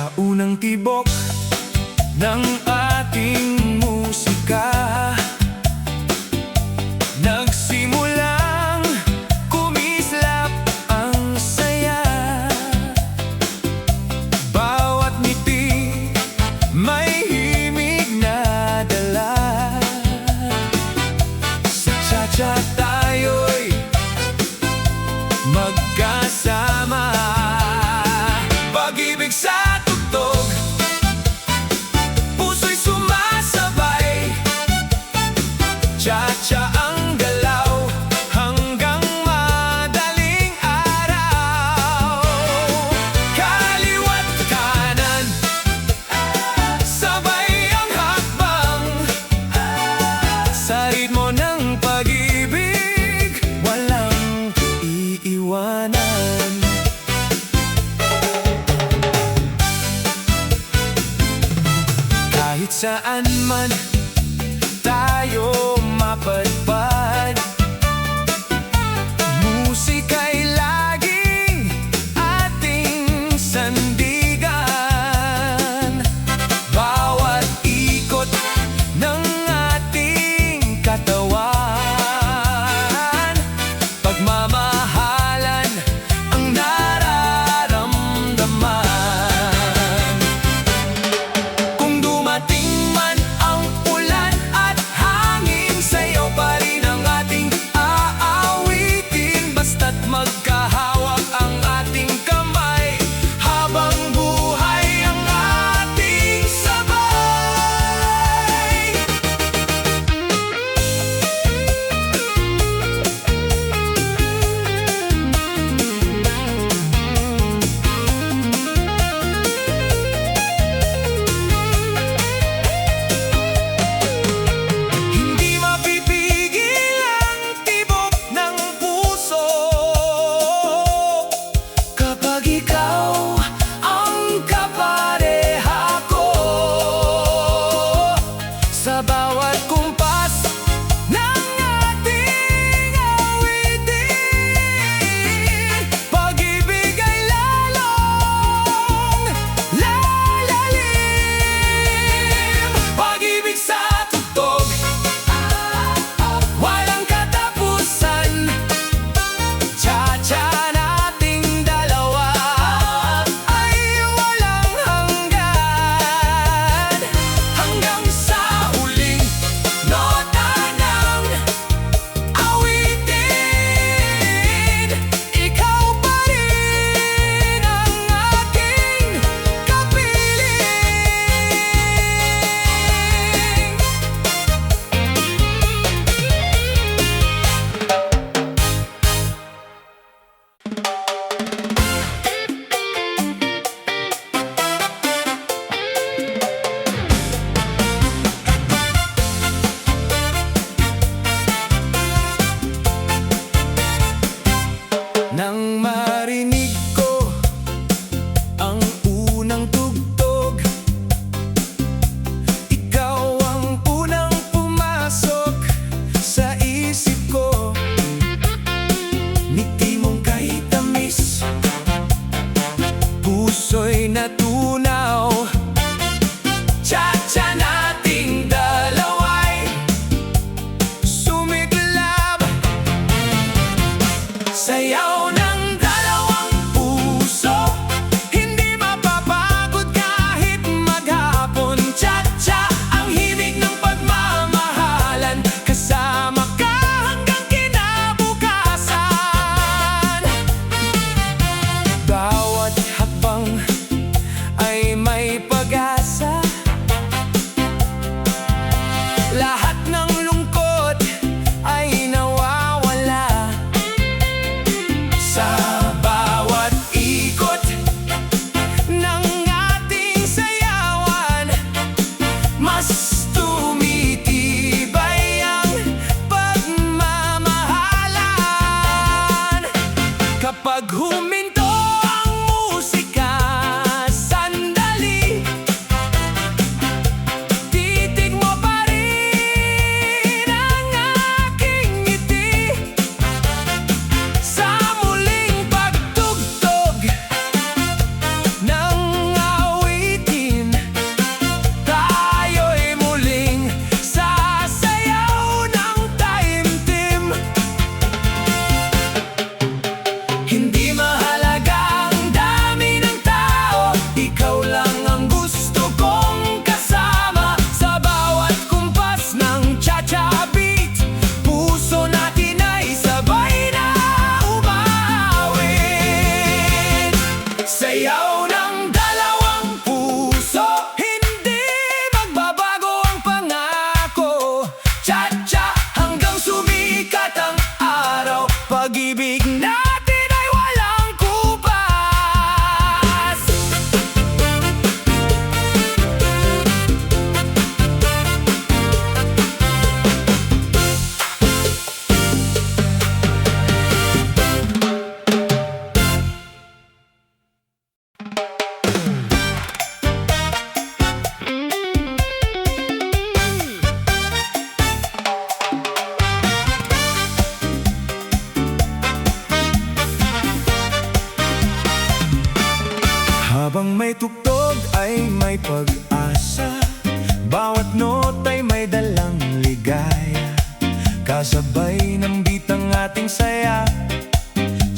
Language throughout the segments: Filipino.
Sa unang tibok ng ating musika, nagsimulang kumislap ang saya. Bawat ngiti may himig na dala. Sa cha-cha tayo'y magkasama. Pag-ibig sa tugtog, puso'y sumasabay. Cha-cha ang galaw hanggang madaling araw. Kaliwa't kanan, sabay ang hakbang. Sa ritmo ng pag-ibig, walang iiwanan. Kahit saan man tayo mapadpad, musika'y laging ating sandigan. Bawat ikot ng ating katawan, pagmamahalan ang nararamdaman. Kung dumating man ang Habang may tugtog ay may pag-asa, bawat nota'y may dalang ligaya, kasabay ng beat ang ating saya.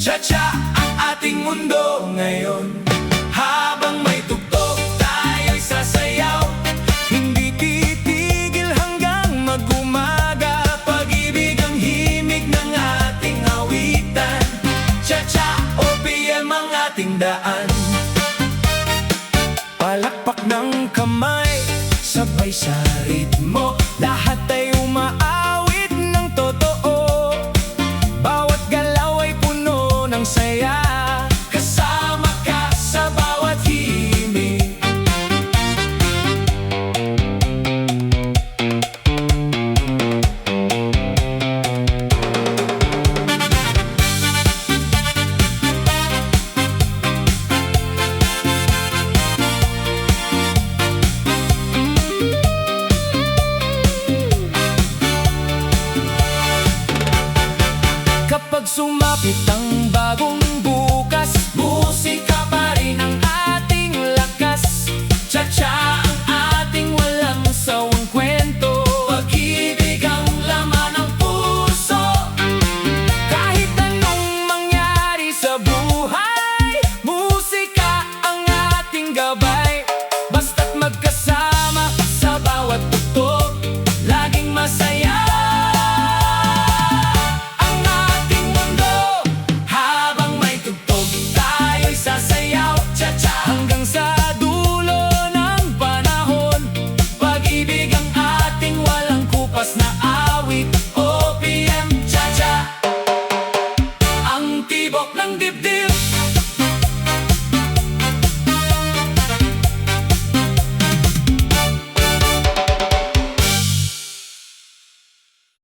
Cha-cha ang ating mundo ngayon. Habang may tugtog tayo'y sasayaw, hindi titigil hanggang mag-umaga. Pag-ibig ang himig ng ating awitan, Cha-cha OPM ang ating daan. Palakpak ng kamay, sabay sa